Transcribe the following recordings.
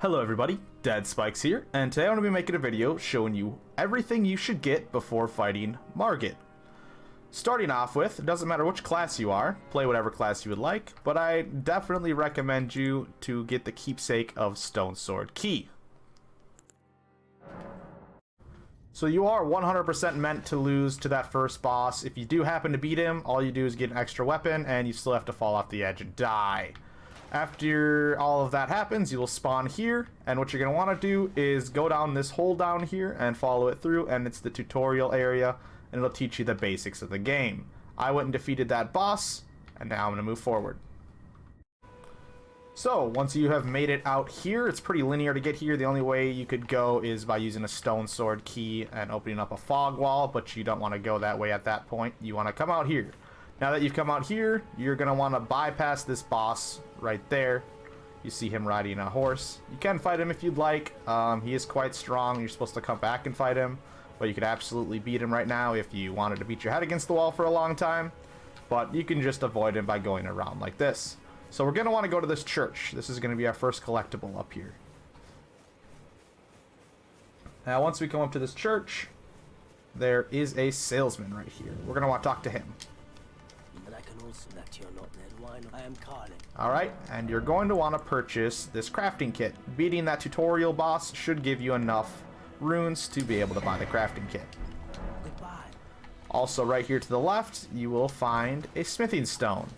Hello everybody, Dad Spikes here, and today I'm going to be making a video showing you everything you should get before fighting Margit. Starting off with, it doesn't matter which class you are, play whatever class you would like, but I definitely recommend you to get the keepsake of Stone Sword Key. So you are 100% meant to lose to that first boss. If you do happen to beat him, all you do is get an extra weapon, and you still have to fall off the edge and die. After all of that happens, you will spawn here, and what you're going to want to do is go down this hole down here and follow it through, and it's the tutorial area, and it'll teach you the basics of the game. I went and defeated that boss, and now I'm going to move forward. So, once you have made it out here, it's pretty linear to get here. The only way you could go is by using a Stone Sword Key and opening up a fog wall, but you don't want to go that way at that point. You want to come out here. Now that you've come out here, you're going to want to bypass this boss right there. You see him riding a horse. You can fight him if you'd like. He is quite strong. You're supposed to come back and fight him, but you could absolutely beat him right now if you wanted to beat your head against the wall for a long time. But you can just avoid him by going around like this. So we're going to want to go to this church. This is going to be our first collectible up here. Now once we come up to this church, there is a salesman right here. We're going to want to talk to him. Alright, and you're going to want to purchase this crafting kit. Beating that tutorial boss should give you enough runes to be able to buy the crafting kit. Goodbye. Also right here to the left, you will find a smithing stone.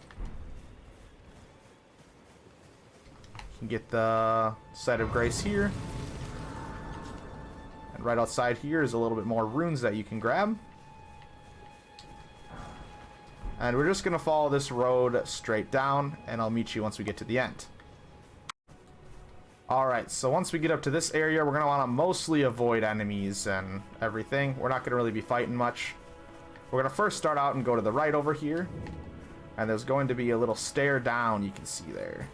You can get the Site of Grace here. And right outside here is a little bit more runes that you can grab. And we're just going to follow this road straight down, and I'll meet you once we get to the end. Alright, so once we get up to this area, we're going to want to mostly avoid enemies and everything. We're not going to really be fighting much. We're going to first start out and go to the right over here. And there's going to be a little stair down you can see there.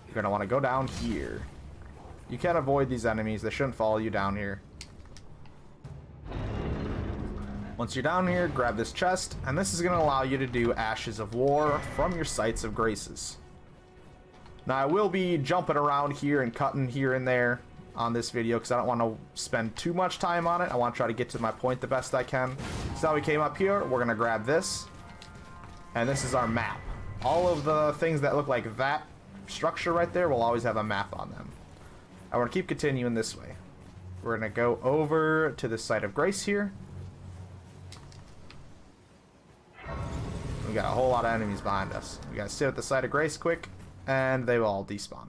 You're going to want to go down here. You can avoid these enemies. They shouldn't follow you down here. Once you're down here, grab this chest, and this is going to allow you to do Ashes of War from your Sites of Graces. Now, I will be jumping around here and cutting here and there on this video because I don't want to spend too much time on it. I want to try to get to my point the best I can. So now we came up here, we're going to grab this, and this is our map. All of the things that look like that structure right there will always have a map on them. I want to keep continuing this way. We're going to go over to the Site of Grace here. We got a whole lot of enemies behind us. We gotta sit at the Site of Grace quick, and they will all despawn.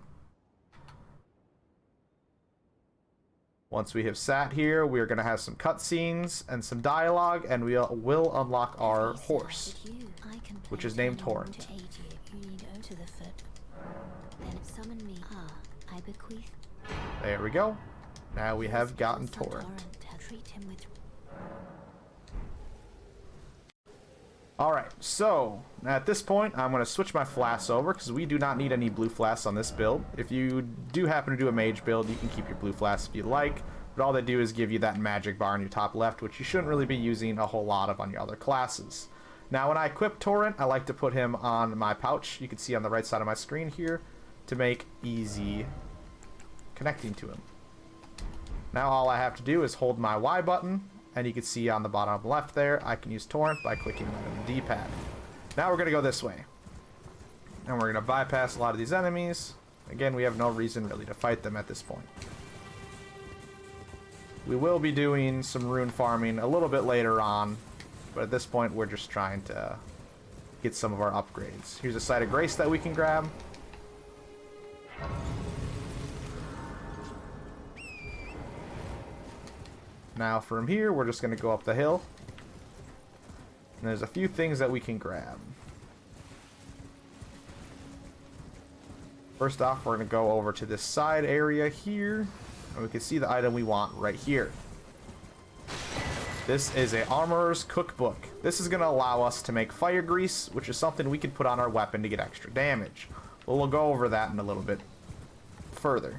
Once we have sat here, we are gonna have some cutscenes and some dialogue, and we will unlock our horse, which is named Torrent. There we go. Now we have gotten Torrent. Alright, so at this point I'm going to switch my flasks over because we do not need any blue flasks on this build. If you do happen to do a mage build, you can keep your blue flasks if you like, but all they do is give you that magic bar in your top left, which you shouldn't really be using a whole lot of on your other classes. Now when I equip Torrent, I like to put him on my pouch. You can see on the right side of my screen here to make easy connecting to him. Now all I have to do is hold my Y button, and you can see on the bottom left there, I can use Torrent by clicking on the D-pad. Now we're going to go this way. And we're going to bypass a lot of these enemies. Again, we have no reason really to fight them at this point. We will be doing some rune farming a little bit later on, but at this point we're just trying to get some of our upgrades. Here's a Site of Grace that we can grab. Now from here, we're just going to go up the hill. And there's a few things that we can grab. First off, we're going to go over to this side area here. And we can see the item we want right here. This is a Armorer's Cookbook. This is going to allow us to make fire grease, which is something we can put on our weapon to get extra damage. Well, we'll go over that in a little bit further.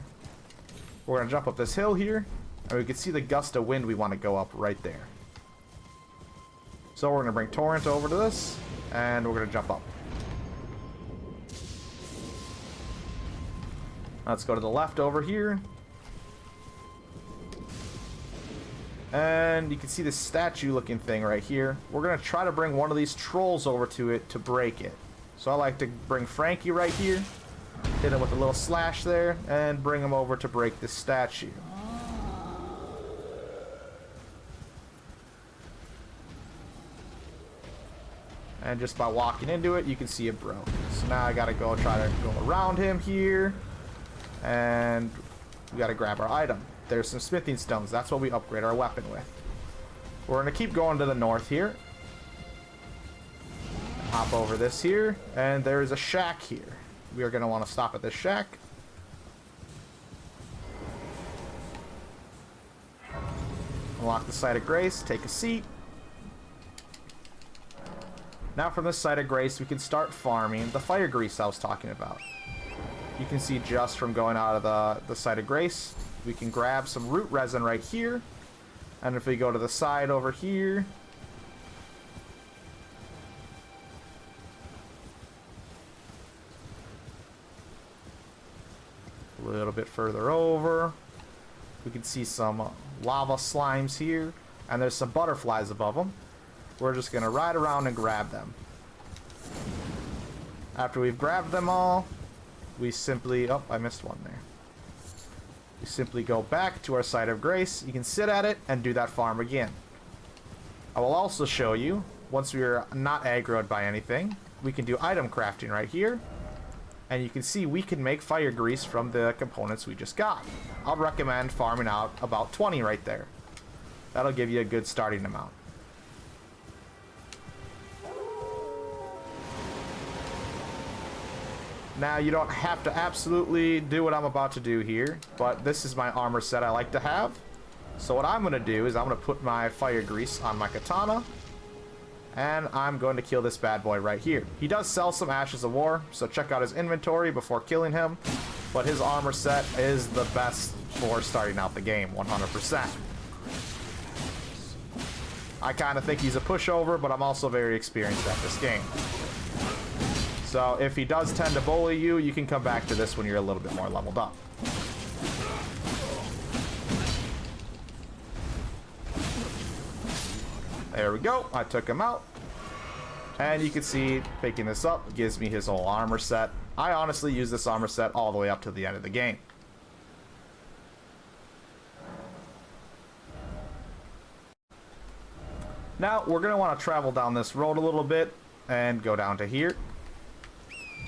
We're going to jump up this hill here. And we can see the gust of wind we want to go up right there. So we're going to bring Torrent over to this, and we're going to jump up. Let's go to the left over here. And you can see this statue looking thing right here. We're going to try to bring one of these trolls over to it to break it. So I like to bring Frankie right here. Hit him with a little slash there. And bring him over to break this statue. And just by walking into it, you can see it broke. So now I got to go try to go around him here. And we got to grab our item. There's some smithing stones. That's what we upgrade our weapon with. We're going to keep going to the north here. Hop over this here. And there's a shack here. We are going to want to stop at this shack. Unlock the Site of Grace. Take a seat. Now from this Site of Grace, we can start farming the fire grease I was talking about. You can see just from going out of the Site of Grace, we can grab some root resin right here. And if we go to the side over here, a little bit further over, we can see some lava slimes here. And there's some butterflies above them. We're just going to ride around and grab them. After we've grabbed them all, we simply... Oh, I missed one there. We simply go back to our Site of Grace. You can sit at it and do that farm again. I will also show you, once we're not aggroed by anything, we can do item crafting right here. And you can see we can make fire grease from the components we just got. I'd recommend farming out about 20 right there. That'll give you a good starting amount. Now, you don't have to absolutely do what I'm about to do here, but this is my armor set I like to have. So what I'm going to do is I'm going to put my fire grease on my katana, and I'm going to kill this bad boy right here. He does sell some Ashes of War, so check out his inventory before killing him, but his armor set is the best for starting out the game, 100%. I kind of think he's a pushover, but I'm also very experienced at this game. So if he does tend to bully you, you can come back to this when you're a little bit more leveled up. There we go. I took him out. And you can see, picking this up gives me his whole armor set. I honestly use this armor set all the way up to the end of the game. Now, we're going to want to travel down this road a little bit and go down to here.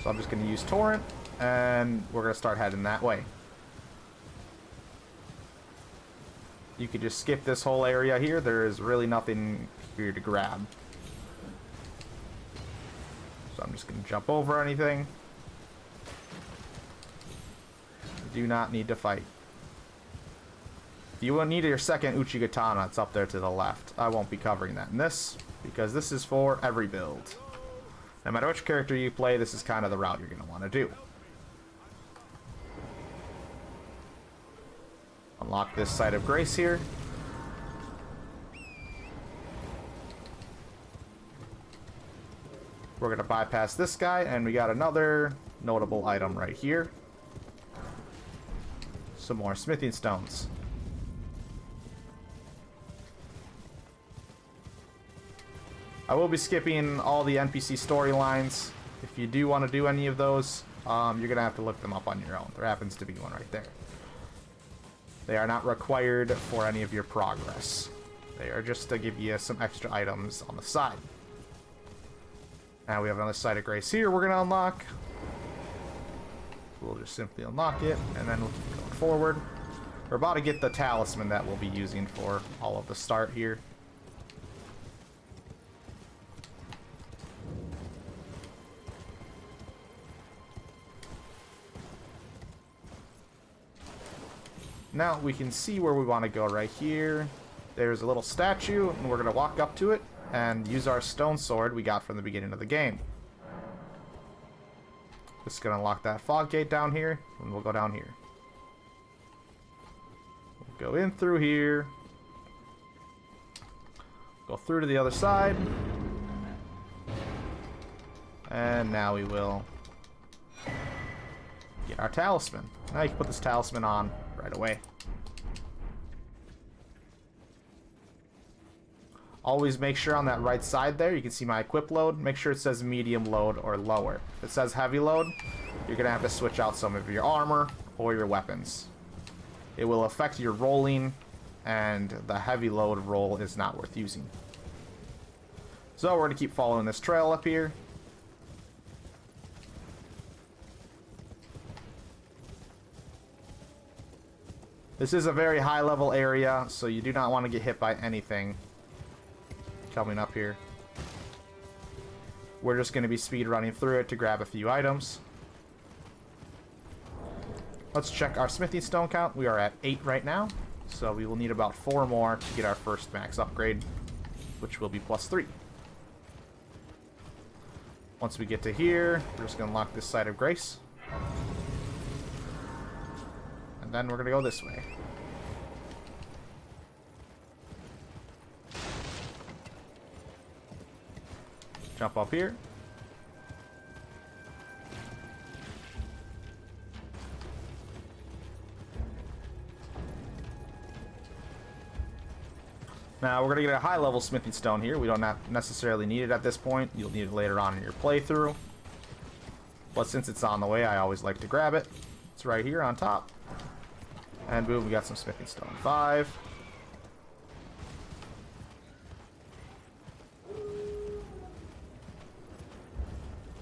So I'm just going to use Torrent, and we're going to start heading that way. You could just skip this whole area here. There is really nothing here to grab. So I'm just going to jump over anything. You do not need to fight. If you will need your second Uchigatana, it's up there to the left. I won't be covering that in this, because this is for every build. No matter which character you play, this is kind of the route you're going to want to do. Unlock this Site of Grace here. We're going to bypass this guy, and we got another notable item right here. Some more smithing stones. I will be skipping all the NPC storylines. If you do want to do any of those, you're going to have to look them up on your own. There happens to be one right there. They are not required for any of your progress. They are just to give you some extra items on the side. Now we have another Site of Grace here we're going to unlock. We'll just simply unlock it, and then we'll keep going forward. We're about to get the talisman that we'll be using for all of the start here. Now we can see where we want to go right here. There's a little statue, and we're going to walk up to it and use our stone sword we got from the beginning of the game. Just going to unlock that fog gate down here, and we'll go down here. We'll go in through here. Go through to the other side. And now we will Get our talisman. Now you can put this talisman on right away. Always make sure on that right side there, you can see my equip load, make sure it says medium load or lower. If it says heavy load, you're going to have to switch out some of your armor or your weapons. It will affect your rolling, and the heavy load roll is not worth using. So we're going to keep following this trail up here. This is a very high level area, so you do not want to get hit by anything coming up here. We're just going to be speed running through it to grab a few items. Let's check our smithing stone count. We are at 8 right now, so we will need about 4 more to get our first max upgrade, which will be +3. Once we get to here, we're just going to unlock this side of grace. And then we're going to go this way. Jump up here. Now we're going to get a high level smithing stone here. We don't necessarily need it at this point. You'll need it later on in your playthrough. But since it's on the way, I always like to grab it. It's right here on top. And boom, we got some smithing stone. 5.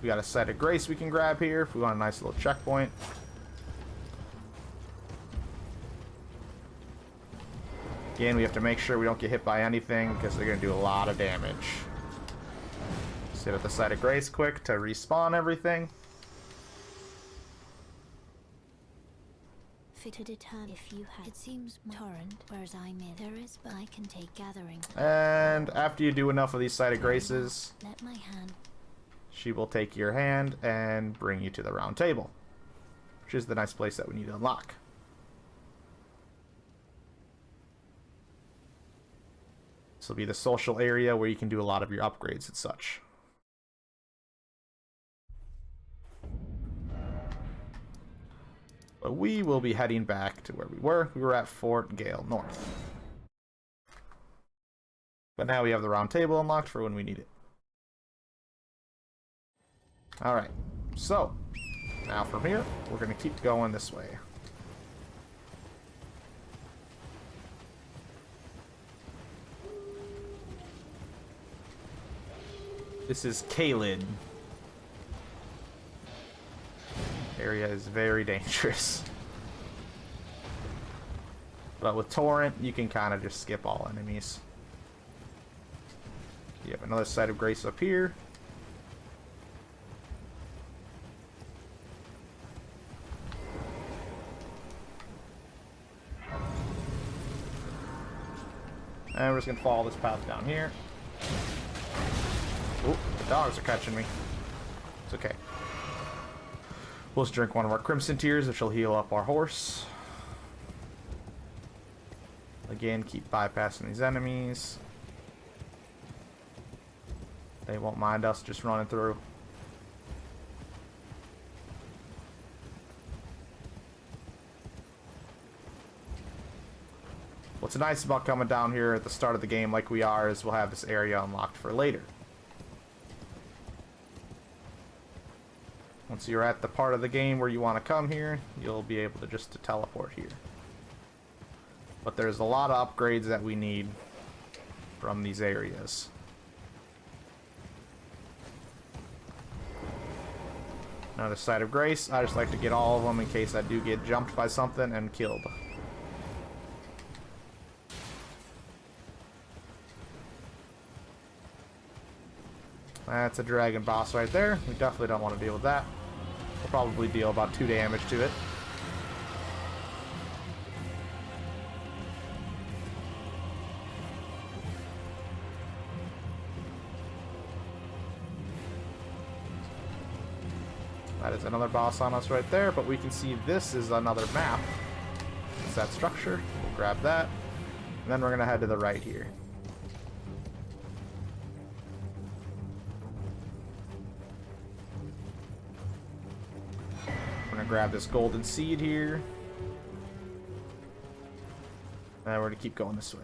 We got a site of grace we can grab here if we want a nice little checkpoint. Again, we have to make sure we don't get hit by anything because they're going to do a lot of damage. Sit at the site of grace quick to respawn everything. Fit to determine if you had. It seems torrent, whereas I'm in. There is, but I can take gathering. And after you do enough of these site of graces, let my hand. She will take your hand and bring you to the round table, which is the nice place that we need to unlock. This will be the social area where you can do a lot of your upgrades and such. But we will be heading back to where we were. We were at Fort Gale North. But now we have the round table unlocked for when we need it. Alright, so now from here, we're going to keep going this way. This is Caelid. Area is very dangerous. But with Torrent, you can kind of just skip all enemies. You have another site of grace up here. And we're just going to follow this path down here. Oop, the dogs are catching me. It's okay. We'll just drink one of our Crimson Tears, which will heal up our horse. Again, keep bypassing these enemies. They won't mind us just running through. What's nice about coming down here at the start of the game like we are is we'll have this area unlocked for later. Once you're at the part of the game where you want to come here, you'll be able to just teleport here. But there's a lot of upgrades that we need from these areas. Another site of grace. I just like to get all of them in case I do get jumped by something and killed. That's a dragon boss right there. We definitely don't want to deal with that. We'll probably deal about 2 damage to it. That is another boss on us right there, but we can see this is another map. It's that structure. We'll grab that. And then we're going to head to the right here. We're gonna grab this golden seed here. And we're gonna keep going this way.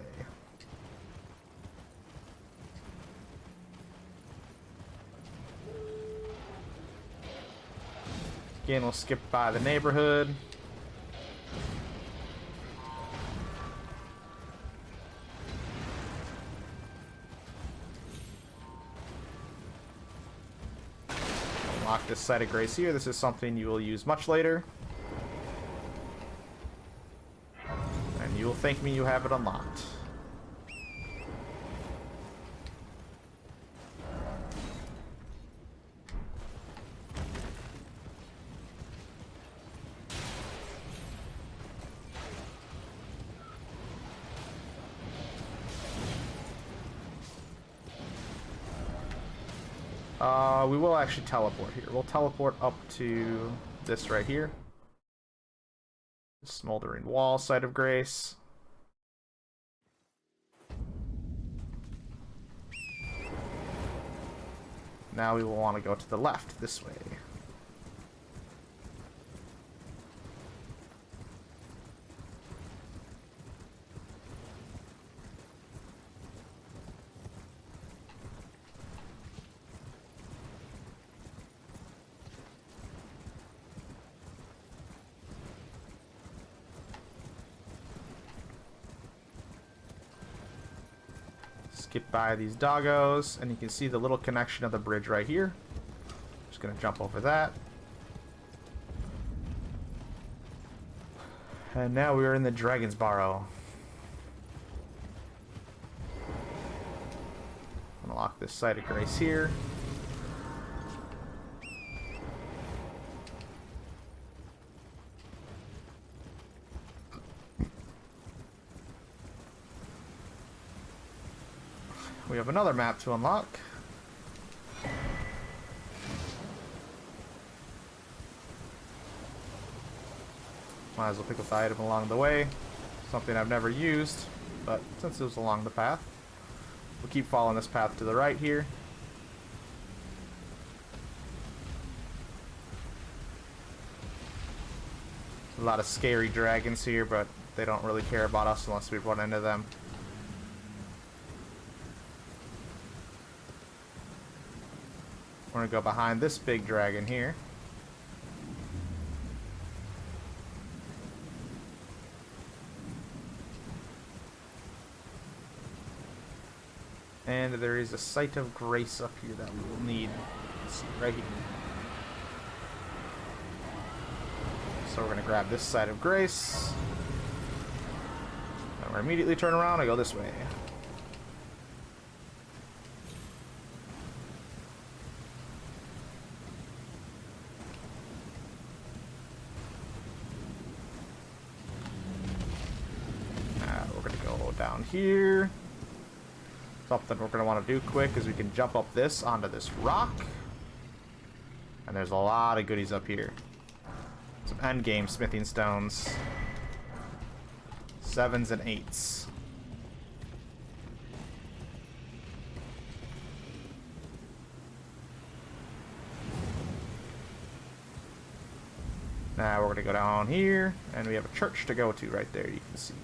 Again, we'll skip by the neighborhood. Unlock this site of grace here. This is something you will use much later. And you will thank me you have it unlocked. We will actually teleport here. We'll teleport up to this right here. Smoldering Wall, Site of Grace. Now we will want to go to the left, this way. Skip by these doggos, and you can see the little connection of the bridge right here. Just gonna jump over that. And now we are in the Dragon's Barrow. Unlock this Site of Grace here. We have another map to unlock. Might as well pick up the item along the way. Something I've never used, but since it was along the path, we'll keep following this path to the right here. A lot of scary dragons here, but they don't really care about us unless we run into them. We're gonna go behind this big dragon here. And there is a Site of Grace up here that we will need. Let's see, right here. So we're gonna grab this Site of Grace. And we're immediately turn around and go this way. Down here. Something we're going to want to do quick is we can jump up this onto this rock. And there's a lot of goodies up here. Some endgame smithing stones. 7s and 8s. Now we're going to go down here, and we have a church to go to right there, you can see.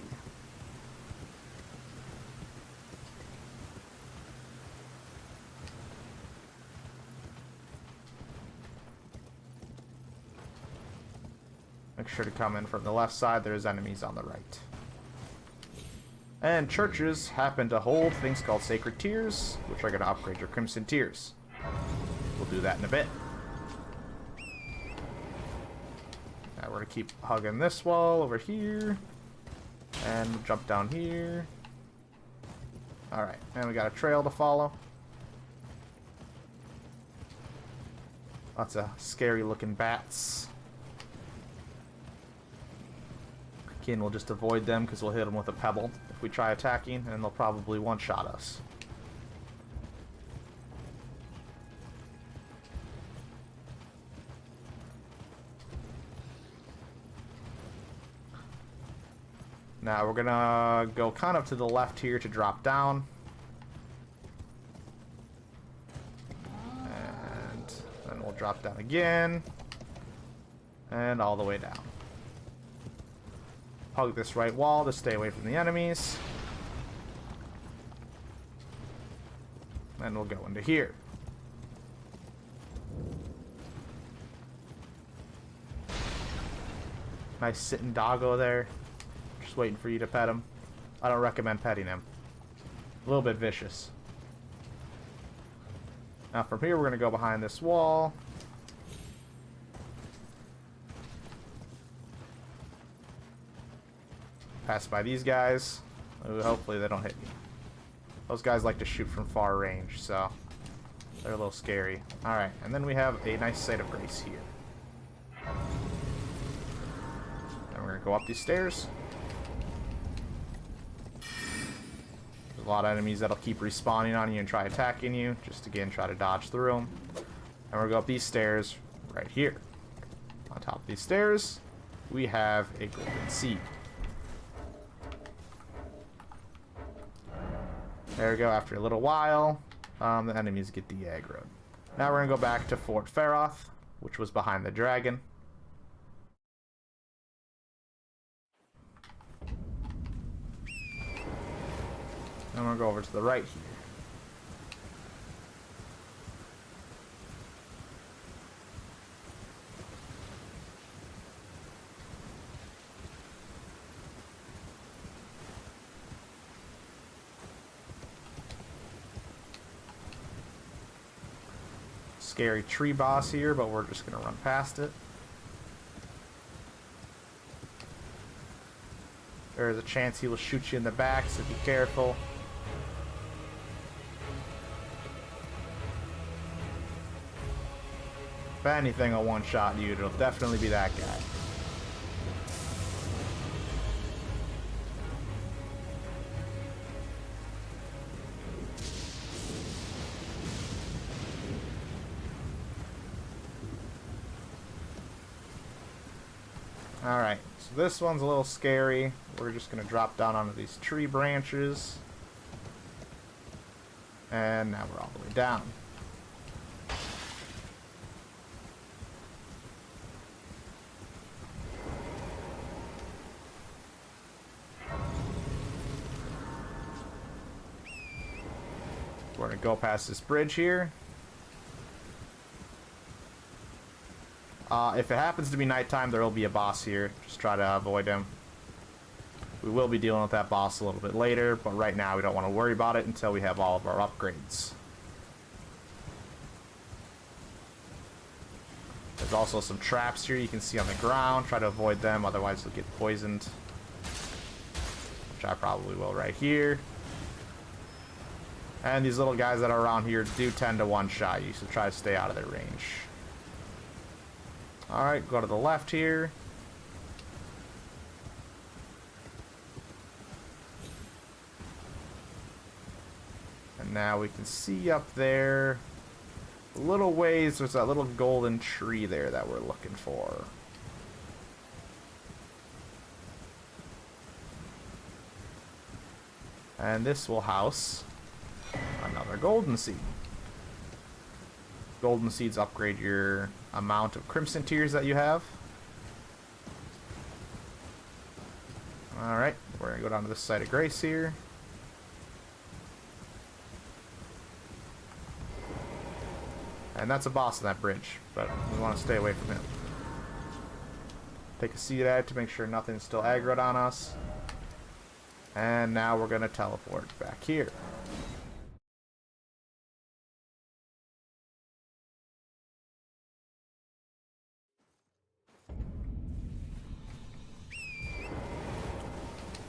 Make sure to come in from the left side. There's enemies on the right. And churches happen to hold things called sacred tears, which are going to upgrade your crimson tears. We'll do that in a bit. Now we're going to keep hugging this wall over here. And we'll jump down here. Alright, and we got a trail to follow. Lots of scary looking bats. Again, we'll just avoid them because we'll hit them with a pebble if we try attacking, and they'll probably one-shot us. Now we're gonna go kind of to the left here to drop down. And then we'll drop down again. And all the way down. Hug this right wall to stay away from the enemies. And we'll go into here. Nice sitting doggo there. Just waiting for you to pet him. I don't recommend petting him. A little bit vicious. Now from here we're going to go behind this wall. Pass by these guys. Ooh, hopefully they don't hit me. Those guys like to shoot from far range, so they're a little scary. Alright, and then we have a nice site of grace here. Then we're going to go up these stairs. There's a lot of enemies that'll keep respawning on you and try attacking you. Just again, try to dodge through them. And we're going to go up these stairs right here. On top of these stairs, we have a golden seed. There we go, after a little while, the enemies get de-aggroed. Now we're going to go back to Fort Feroth, which was behind the dragon. And we're going to go over to the right here. Scary tree boss here, but we're just going to run past it. There's a chance he will shoot you in the back, so be careful. If anything will one-shot you, it'll definitely be that guy. Alright, so this one's a little scary. We're just going to drop down onto these tree branches. And now we're all the way down. We're going to go past this bridge here. If it happens to be nighttime, there will be a boss here. Just try to avoid him. We will be dealing with that boss a little bit later, but right now we don't want to worry about it until we have all of our upgrades. There's also some traps here you can see on the ground. Try to avoid them, otherwise you'll get poisoned. Which I probably will right here. And these little guys that are around here do tend to one-shot you, so try to stay out of their range. Alright, go to the left here. And now we can see up there, a little ways, there's that little golden tree there that we're looking for. And this will house another golden seed. Golden seeds upgrade your amount of crimson tears that you have. Alright, we're going to go down to this site of grace here. And that's a boss on that bridge, but we want to stay away from him. Take a seat at it to make sure nothing's still aggroed on us. And now we're going to teleport back here.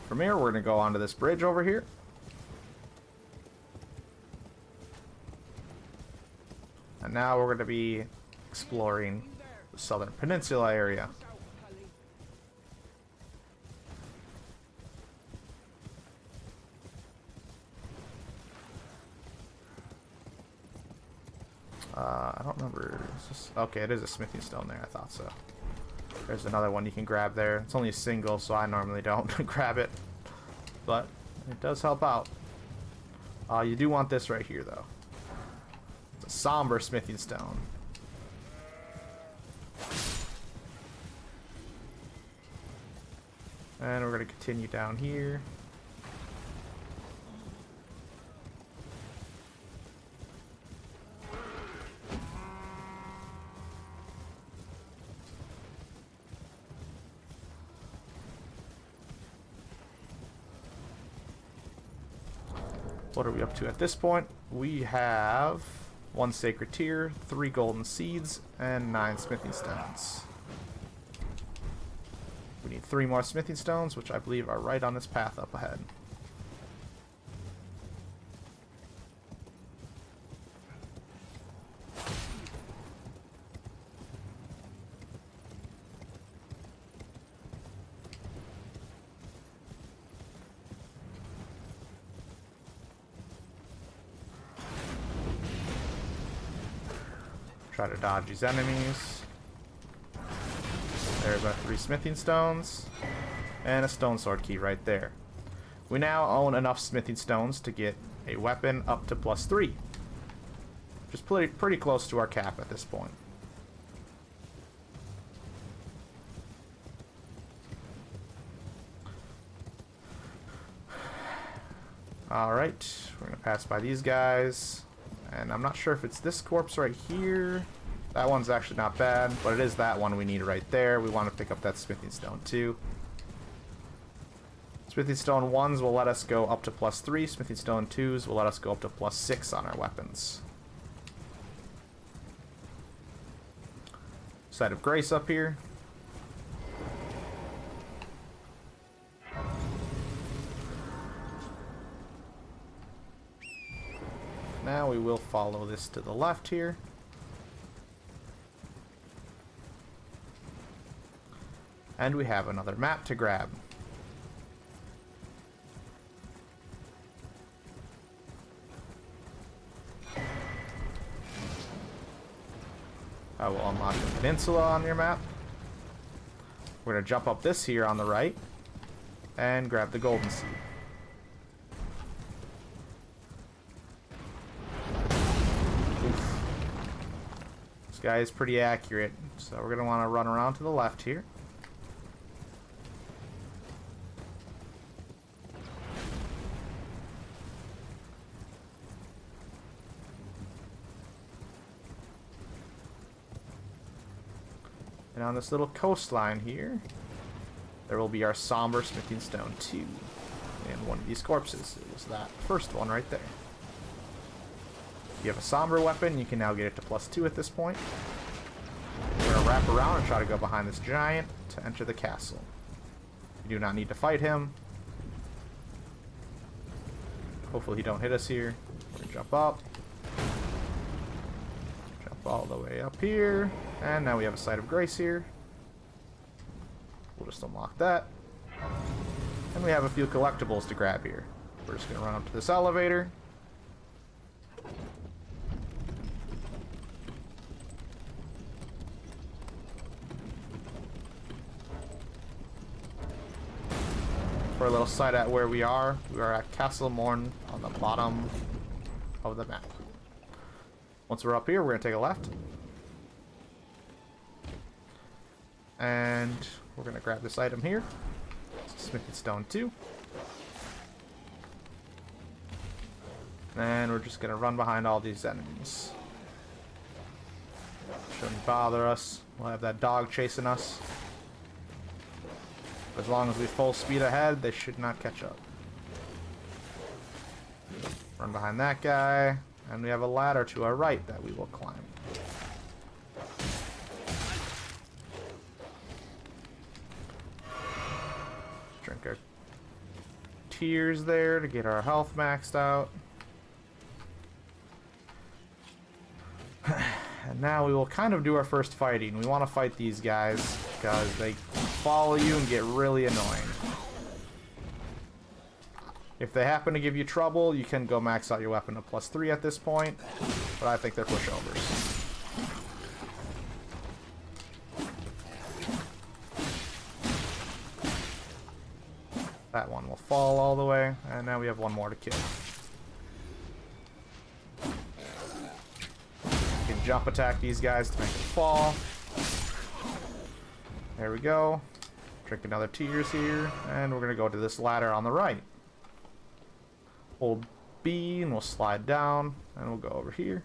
From here, we're going to go onto this bridge over here. And now we're going to be exploring the southern peninsula area. I don't remember. Okay, it is a smithing stone there. I thought so. There's another one you can grab there. It's only a single, so I normally don't grab it. But it does help out. You do want this right here, though. It's a somber smithing stone. And we're going to continue down here. What are we up to at this point? We have 1 sacred tear, 3 golden seeds, and 9 smithing stones. We need 3 more smithing stones, which I believe are right on this path up ahead. Try to dodge these enemies. There's our 3 smithing stones. And a stone sword key right there. We now own enough smithing stones to get a weapon up to +3. Which is pretty close to our cap at this point. Alright, we're going to pass by these guys. And I'm not sure if it's this corpse right here. That one's actually not bad, but it is that one we need right there. We want to pick up that smithing stone too. Smithing stone 1s will let us go up to +3. Smithing stone 2s will let us go up to +6 on our weapons. Site of Grace up here. Now we will follow this to the left here. And we have another map to grab. I will unlock the peninsula on your map. We're going to jump up this here on the right and grab the golden seed. Oof. This guy is pretty accurate, so we're going to want to run around to the left here. And on this little coastline here, there will be our somber smithing stone 2. And one of these corpses is that first one right there. If you have a somber weapon, you can now get it to +2 at this point. We're going to wrap around and try to go behind this giant to enter the castle. You do not need to fight him. Hopefully he don't hit us here. We're going to jump up. Jump all the way up here. And now we have a Site of Grace here. We'll just unlock that. And we have a few collectibles to grab here. We're just going to run up to this elevator. For a little sight at where we are at Castle Morn on the bottom of the map. Once we're up here, we're going to take a left. And we're going to grab this item here. Smithing stone 2. And we're just going to run behind all these enemies. Shouldn't bother us. We'll have that dog chasing us. As long as we full speed ahead, they should not catch up. Run behind that guy. And we have a ladder to our right that we will climb. Drink our tears there to get our health maxed out. And now we will kind of do our first fighting. We want to fight these guys because they follow you and get really annoying. If they happen to give you trouble, you can go max out your weapon to +3 at this point, but I think they're pushovers. That one will fall all the way, and now we have one more to kill. You can jump attack these guys to make them fall. There we go. Drink another tears here, and we're going to go to this ladder on the right. Hold B, and we'll slide down, and we'll go over here.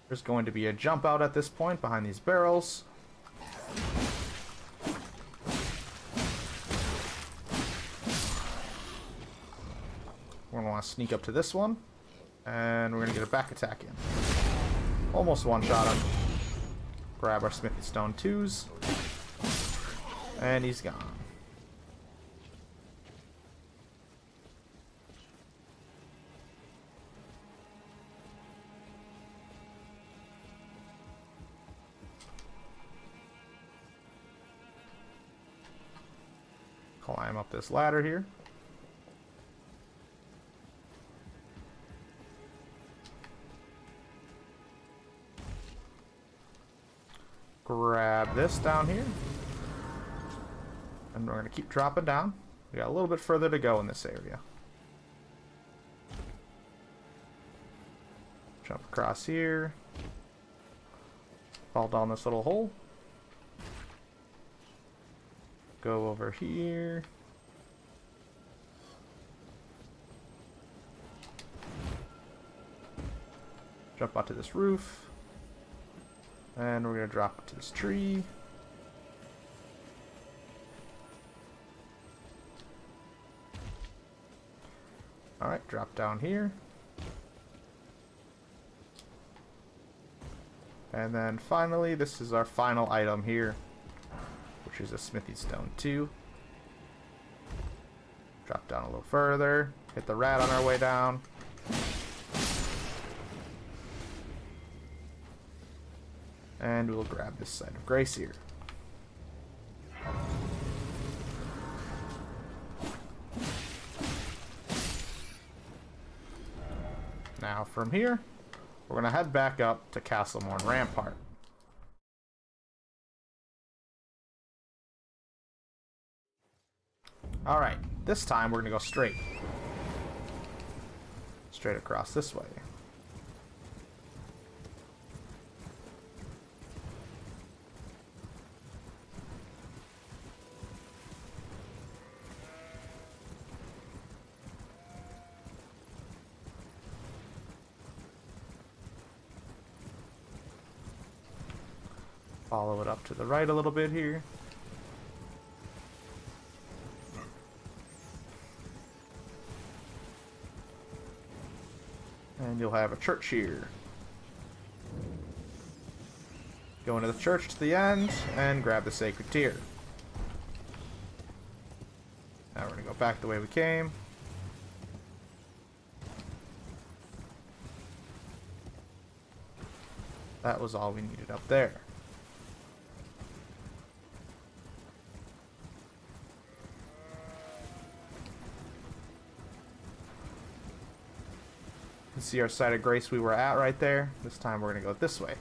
There's going to be a jump out at this point behind these barrels. We're going to want to sneak up to this one, and we're going to get a back attack in. Almost one-shot him. Grab our Smithy Stone 2s, and he's gone. Climb up this ladder here. Grab this down here. And we're going to keep dropping down. We got a little bit further to go in this area. Jump across here. Fall down this little hole. Go over here. Jump onto this roof. And we're going to drop to this tree. Alright, drop down here. And then finally, this is our final item here, which is a Smithy Stone 2. Drop down a little further. Hit the rat on our way down. And we'll grab this side of grace here. Now from here, we're going to head back up to Castlemorn Rampart. Alright, this time we're going to go straight. Straight across this way. Follow it up to the right a little bit here. And you'll have a church here. Go into the church to the end and grab the sacred tear. Now we're going to go back the way we came. That was all we needed up there. You can see our side of grace we were at right there. This time we're going to go this way.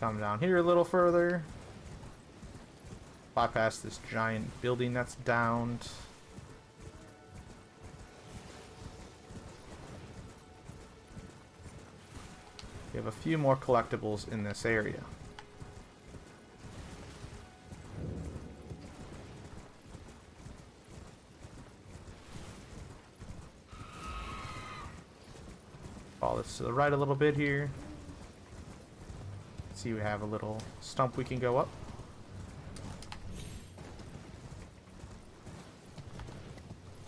Come down here a little further. Bypass this giant building that's downed. We have a few more collectibles in this area. Follow this to the right a little bit here. See, we have a little stump we can go up.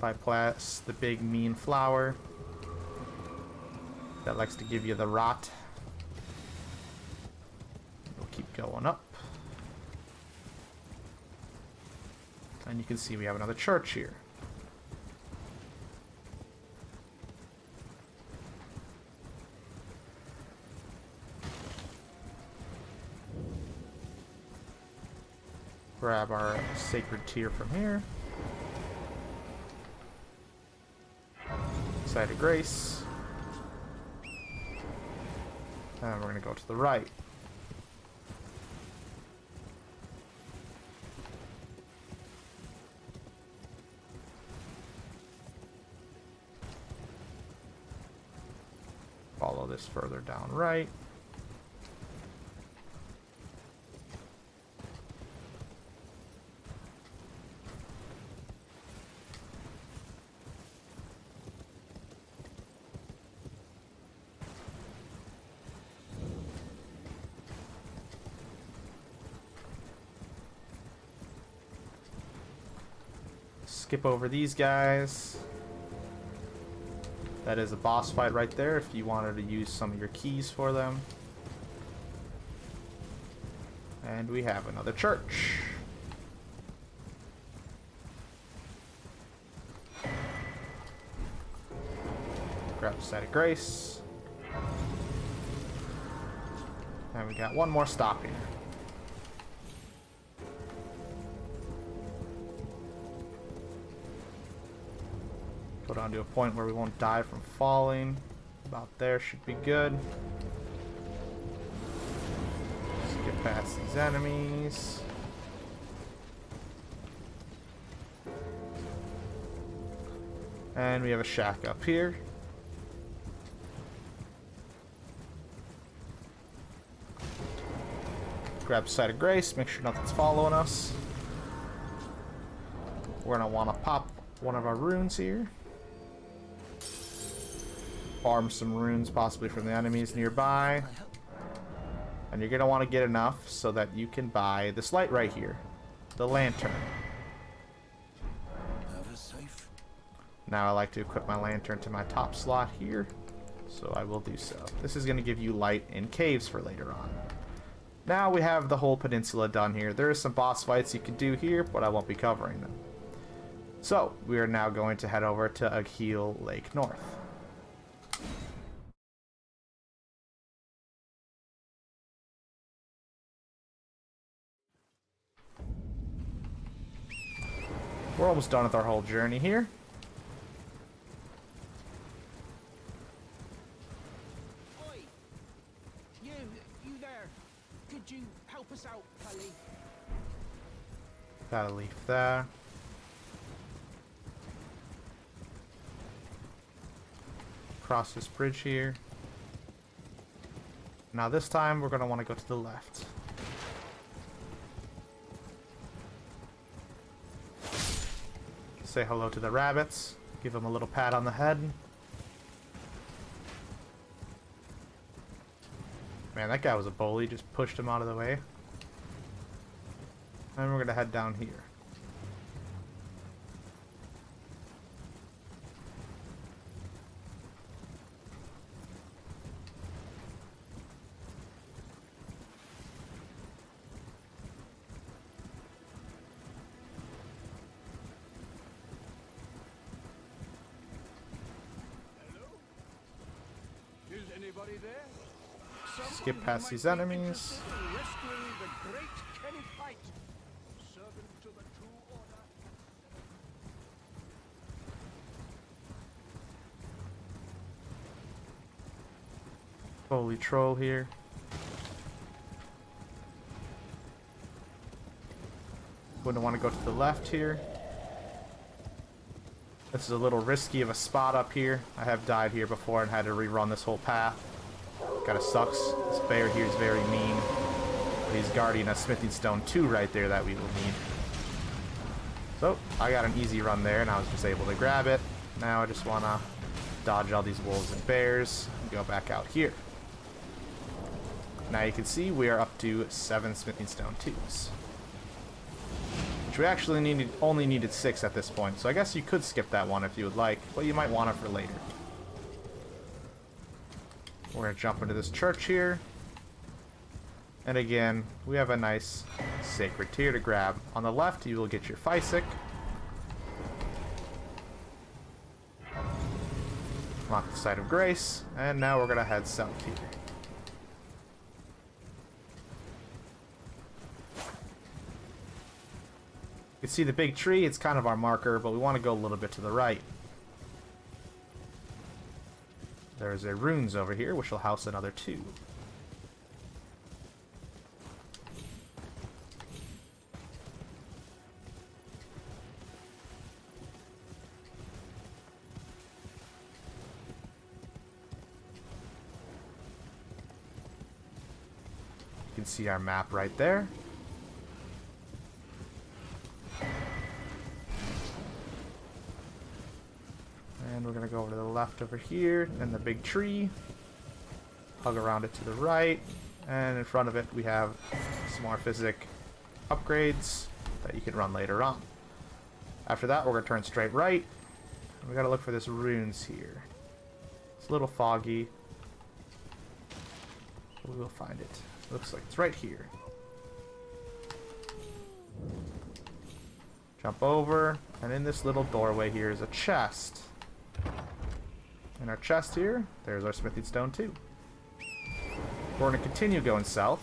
Bypass the big mean flower that likes to give you the rot. We'll keep going up. And you can see we have another church here. Grab our sacred tear from here. Side of grace. And we're going to go to the right. Follow this further down right. Skip over these guys. That is a boss fight right there if you wanted to use some of your keys for them. And we have another church. Grab the site of grace. And we got one more stop here. Go down to a point where we won't die from falling. About there should be good. Just get past these enemies. And we have a shack up here. Grab Site of Grace, make sure nothing's following us. We're gonna want to pop one of our runes here. Farm some runes possibly from the enemies nearby. And you're going to want to get enough so that you can buy this light right here. The lantern. Now I like to equip my lantern to my top slot here. So I will do so. This is going to give you light in caves for later on. Now we have the whole peninsula done here. There are some boss fights you can do here, but I won't be covering them. So we are now going to head over to Agheel Lake North. We're almost done with our whole journey here. Oi! You there. Could you help us out, Cully? Got a leaf there. Cross this bridge here. Now this time we're going to want to go to the left. Say hello to the rabbits. Give them a little pat on the head. Man, that guy was a bully. Just pushed him out of the way. And we're going to head down here. Anybody there? Skip past these enemies. Rescuing the great Kennyite, servant to the true order. Holy troll here. Wouldn't want to go to the left here. This is a little risky of a spot up here. I have died here before and had to rerun this whole path. Kinda sucks. This bear here is very mean. But he's guarding a smithing stone 2 right there that we will need. So, I got an easy run there and I was just able to grab it. Now I just want to dodge all these wolves and bears and go back out here. Now you can see we are up to 7 smithing stone 2s. Which we actually only needed 6 at this point, so I guess you could skip that one if you would like, but you might want it for later. We're going to jump into this church here. And again, we have a nice sacred tier to grab. On the left, you will get your Physic. Lock the Site of Grace, and now we're going to head south here. You can see the big tree, it's kind of our marker, but we want to go a little bit to the right. There's a runes over here, which will house another 2. You can see our map right there. And we're going to go over to the left over here, and the big tree. Hug around it to the right. And in front of it, we have some more physic upgrades that you can run later on. After that, we're going to turn straight right. We got to look for this runes here. It's a little foggy. We will find it. Looks like it's right here. Jump over, and in this little doorway here is a chest. In our chest here, there's our smithing stone too. We're going to continue going south.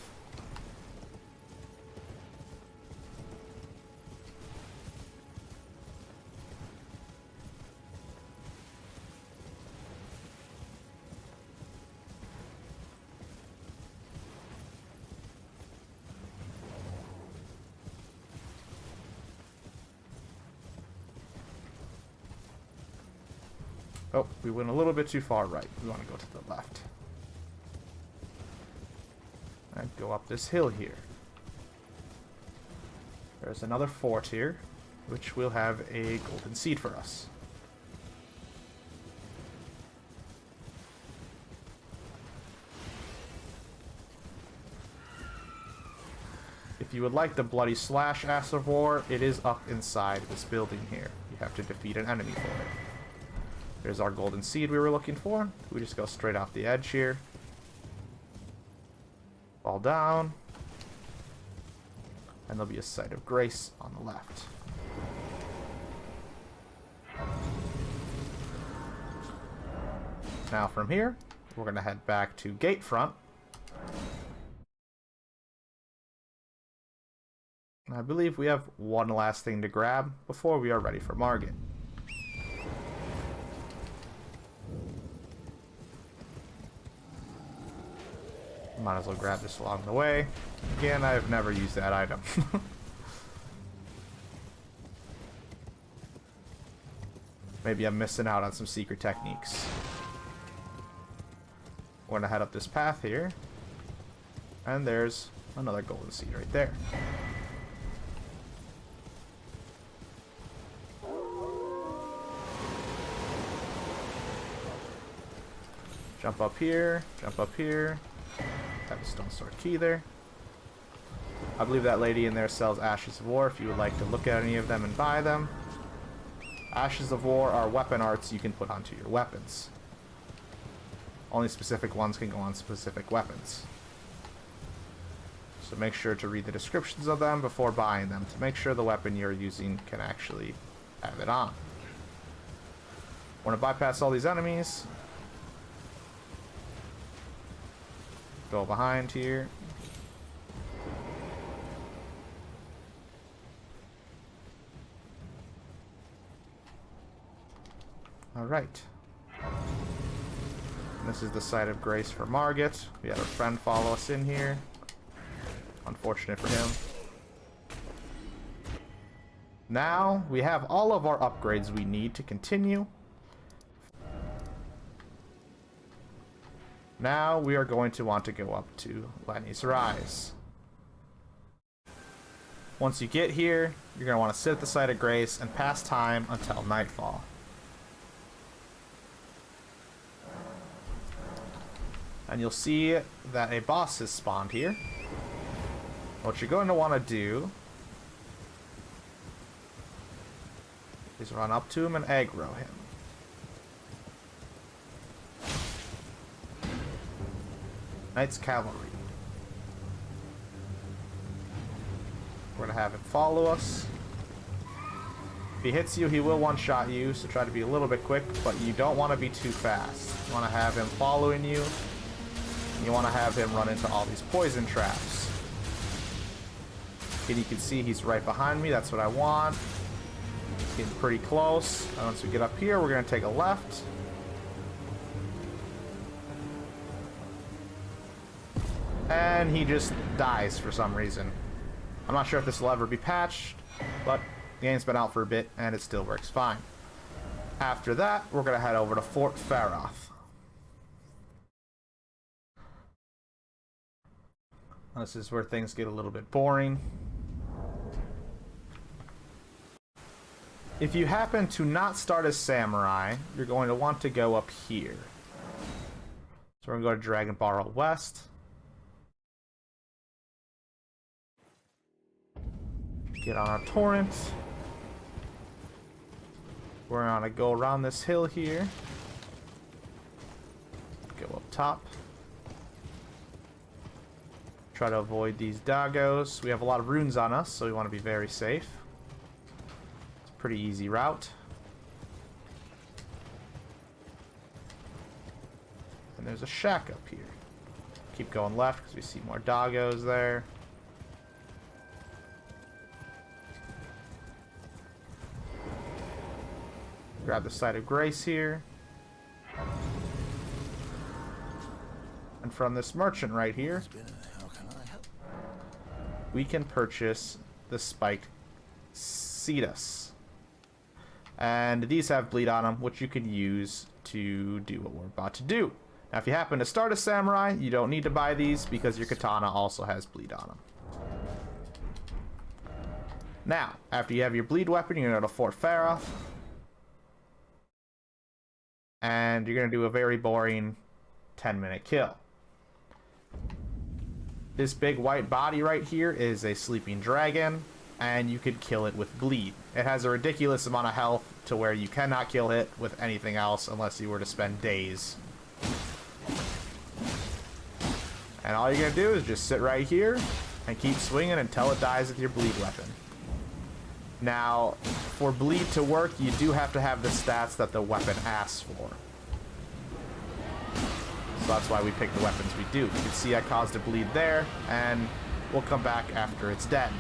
Oh, we went a little bit too far right. We want to go to the left. And go up this hill here. There's another fort here, which will have a golden seed for us. If you would like the Bloody Slash Ass of War, it is up inside this building here. You have to defeat an enemy for it. There's our golden seed we were looking for. We just go straight off the edge here. Fall down. And there'll be a site of grace on the left. Now from here, we're going to head back to Gatefront. And I believe we have one last thing to grab before we are ready for Margit. Might as well grab this along the way. Again, I've never used that item. Maybe I'm missing out on some secret techniques. We're gonna head up this path here. And there's another golden seed right there. Jump up here, jump up here. Have a stone sword key there. I believe that lady in there sells Ashes of War if you would like to look at any of them and buy them. Ashes of War are weapon arts you can put onto your weapons. Only specific ones can go on specific weapons. So make sure to read the descriptions of them before buying them to make sure the weapon you're using can actually have it on. Want to bypass all these enemies. Go behind here. Alright. This is the site of grace for Margit. We had a friend follow us in here. Unfortunate for him. Now we have all of our upgrades we need to continue. Now we are going to want to go up to Lenny's Rise. Once you get here, you're going to want to sit at the site of grace and pass time until nightfall. And you'll see that a boss has spawned here. What you're going to want to do is run up to him and aggro him. Knight's Cavalry. We're going to have him follow us. If he hits you, he will one-shot you, so try to be a little bit quick, but you don't want to be too fast. You want to have him following you. You want to have him run into all these poison traps. And you can see he's right behind me. That's what I want. Getting pretty close. And once we get up here, we're going to take a left. And he just dies for some reason. I'm not sure if this will ever be patched, but the game's been out for a bit and it still works fine. After that, we're going to head over to Fort Faroth. This is where things get a little bit boring. If you happen to not start as samurai, you're going to want to go up here. So we're going to go to Dragon Barrel West. Get on a torrent. We're going to go around this hill here. Go up top. Try to avoid these doggos. We have a lot of runes on us, so we want to be very safe. It's a pretty easy route. And there's a shack up here. Keep going left because we see more doggos there. Grab the Site of Grace here. And from this merchant right here, we can purchase the spiked cetus. And these have bleed on them, which you can use to do what we're about to do. Now, if you happen to start a samurai, you don't need to buy these because your katana also has bleed on them. Now, after you have your bleed weapon, you're going to go to Fort Faroth. And you're going to do a very boring 10-minute kill. This big white body right here is a sleeping dragon, and you could kill it with bleed. It has a ridiculous amount of health to where you cannot kill it with anything else unless you were to spend days. And all you're going to do is just sit right here and keep swinging until it dies with your bleed weapon. Now, for bleed to work, you do have to have the stats that the weapon asks for. So that's why we pick the weapons we do. You can see I caused a bleed there, and we'll come back after it's dead.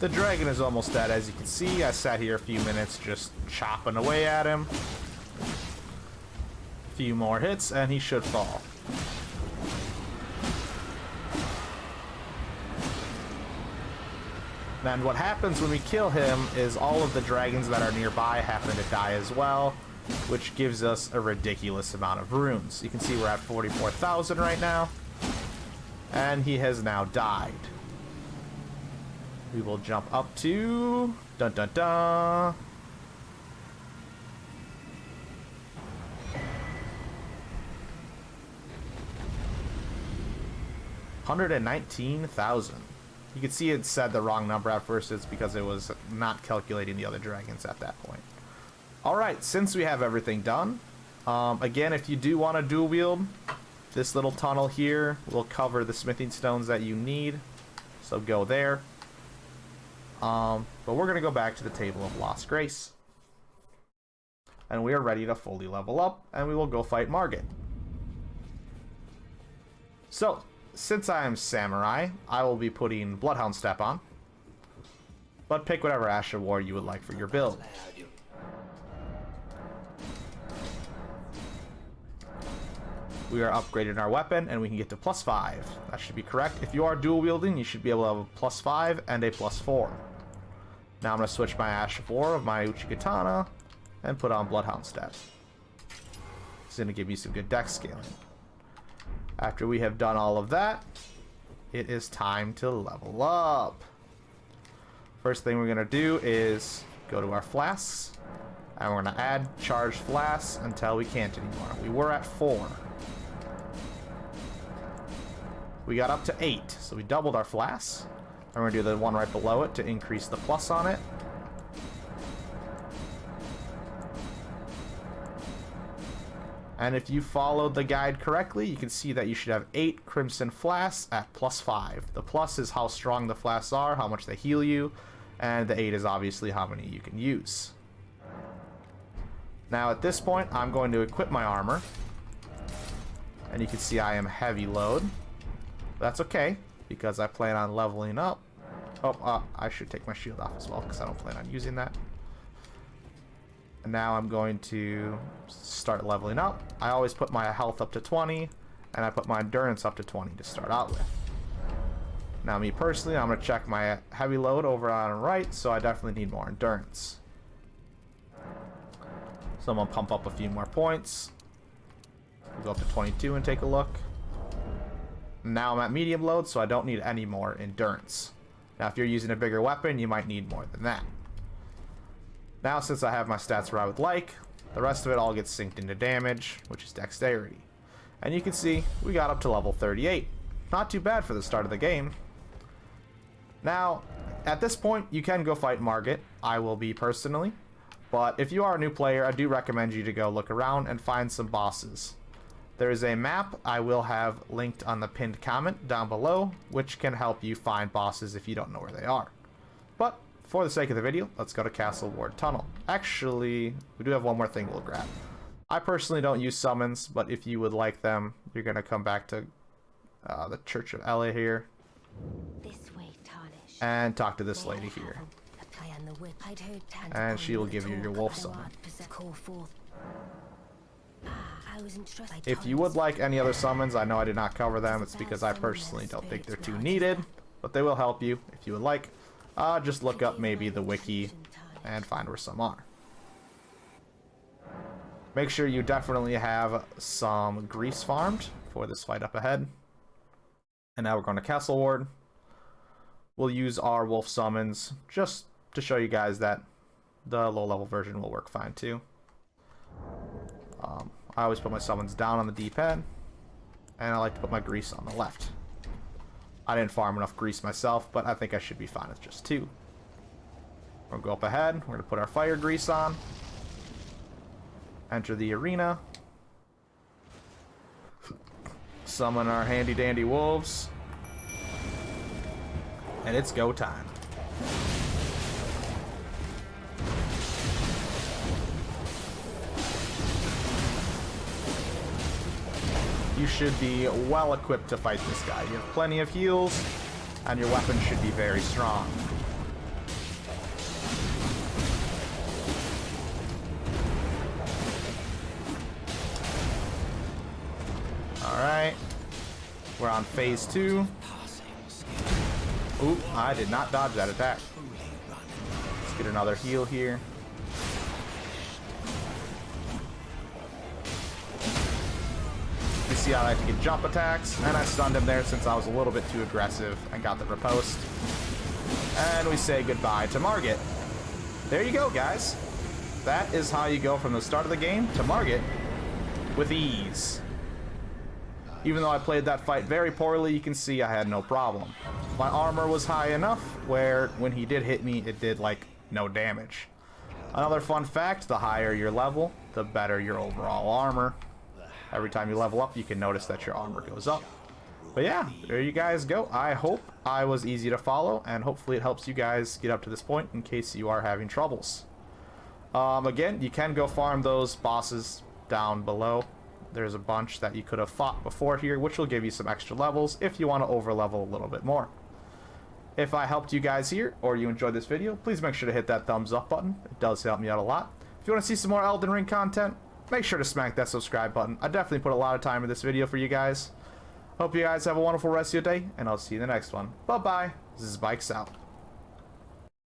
The dragon is almost dead, as you can see. I sat here a few minutes just chopping away at him. A few more hits, and he should fall. And what happens when we kill him is all of the dragons that are nearby happen to die as well, which gives us a ridiculous amount of runes. You can see we're at 44,000 right now, and he has now died. We will jump up to... dun dun dun! $119,000. You can see it said the wrong number at first. It's because it was not calculating the other dragons at that point. Alright, since we have everything done, again, if you do want to dual wield, this little tunnel here will cover the smithing stones that you need. So go there. But we're going to go back to the Table of Lost Grace. And we are ready to fully level up, and we will go fight Margit. So, since I am Samurai, I will be putting Bloodhound Step on. But pick whatever Ash of War you would like for your build. We are upgrading our weapon, and we can get to +5. That should be correct. If you are dual wielding, you should be able to have a +5 and a +4. Now I'm going to switch my Ash of War of my Uchi Katana and put on Bloodhound Step. It's going to give me some good dex scaling. After we have done all of that, it is time to level up. First thing we're going to do is go to our flasks, and we're going to add charged flasks until we can't anymore. We were at 4. We got up to 8, so we doubled our flasks. And we're going to do the one right below it to increase the plus on it. And if you followed the guide correctly, you can see that you should have 8 Crimson Flasks at +5. The plus is how strong the flasks are, how much they heal you, and the 8 is obviously how many you can use. Now at this point, I'm going to equip my armor. And you can see I am heavy load. That's okay, because I plan on leveling up. Oh, I should take my shield off as well, because I don't plan on using that. And now I'm going to start leveling up. I always put my health up to 20, and I put my endurance up to 20 to start out with. Now me personally, I'm going to check my heavy load over on the right, so I definitely need more endurance. So I'm going to pump up a few more points. We'll go up to 22 and take a look. Now I'm at medium load, so I don't need any more endurance. Now if you're using a bigger weapon, you might need more than that. Now since I have my stats where I would like, the rest of it all gets synced into damage, which is dexterity. And you can see we got up to level 38. Not too bad for the start of the game. Now, at this point, you can go fight Margit. I will be personally. But if you are a new player, I do recommend you to go look around and find some bosses. There is a map I will have linked on the pinned comment down below, which can help you find bosses if you don't know where they are. But for the sake of the video, let's go to Castle Ward Tunnel. Actually, we do have one more thing we'll grab. I personally don't use summons, but if you would like them, you're going to come back to the Church of Ella here. This way, Tarnish. And talk to this lady here. And she will give you your wolf summon. If you would like any other summons, I know I did not cover them. It's because I personally don't think they're too needed, but they will help you if you would like. Just look up maybe the wiki and find where some are. Make sure you definitely have some grease farmed for this fight up ahead. And now we're going to Castle Ward. We'll use our wolf summons just to show you guys that the low level version will work fine too. I always put my summons down on the D-pad, and I like to put my grease on the left. I didn't farm enough grease myself, but I think I should be fine with just 2. We're going to go up ahead. We're going to put our fire grease on. Enter the arena. Summon our handy dandy wolves. And it's go time. You should be well equipped to fight this guy. You have plenty of heals, and your weapon should be very strong. Alright. We're on phase 2. Oop, I did not dodge that attack. Let's get another heal here. You see I like to get jump attacks, and I stunned him there since I was a little bit too aggressive and got the riposte. And we say goodbye to Margit. There you go, guys. That is how you go from the start of the game to Margit with ease. Even though I played that fight very poorly, you can see I had no problem. My armor was high enough where when he did hit me, it did like no damage. Another fun fact, the higher your level, the better your overall armor. Every time you level up, you can notice that your armor goes up. But yeah, there you guys go. I hope I was easy to follow, and hopefully it helps you guys get up to this point in case you are having troubles. Again, you can go farm those bosses down below. There's a bunch that you could have fought before here, which will give you some extra levels if you want to overlevel a little bit more. If I helped you guys here, or you enjoyed this video, please make sure to hit that thumbs up button. It does help me out a lot. If you want to see some more Elden Ring content, make sure to smack that subscribe button. I definitely put a lot of time in this video for you guys. Hope you guys have a wonderful rest of your day, and I'll see you in the next one. Bye-bye. This is Bikes out.